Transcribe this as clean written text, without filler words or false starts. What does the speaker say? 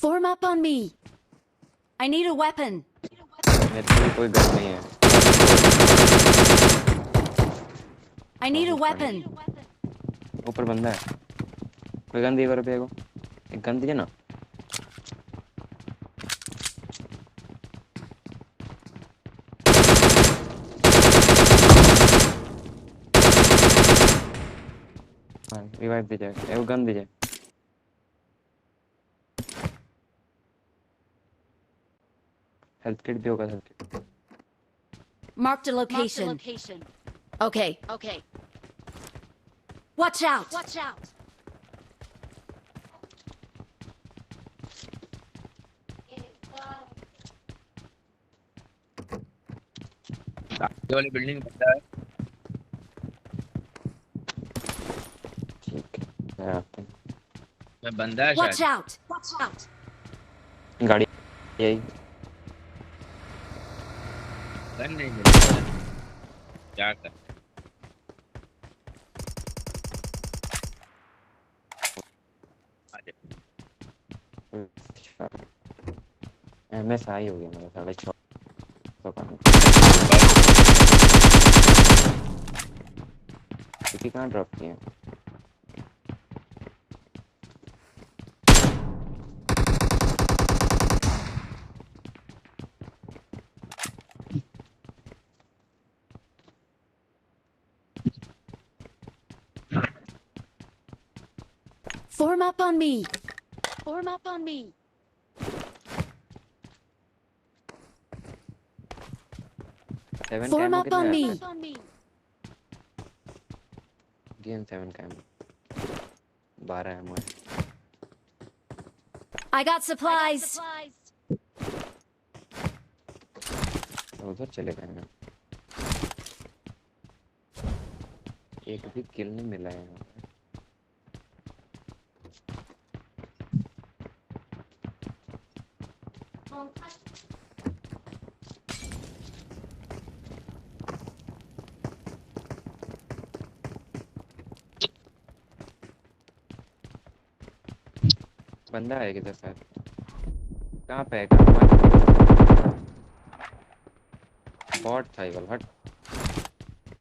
Form up on me. I need a weapon. मेरे पे कोई गन नहीं है। I need a weapon. ऊपर बंदा है। कोई गन दे रुपये को। एक गन दीजिए ना। हाँ रिवाइव दीजिए। एक गन दीजिए। हेल्थ किट भी होगा health kit. Marked a location. Okay. Watch out. ये वाली बिल्डिंग बंदा है। ठीक है आते हैं। मैं बंदा है Watch शायद। out. गाड़ी यही गन नहीं मिल रहा है। क्या कर MSI हो गया मेरा 650 का। किसी कहाँ ड्रॉप किए। Form up on me. Seven Form camo up on me. Game 7 camo 12 MO है। I got supplies. उधर चले गए हैं। एक भी किल नहीं मिला है यहाँ पे। बंदा है किधर शायद। कहाँ पे है बॉट था ये वाला हट।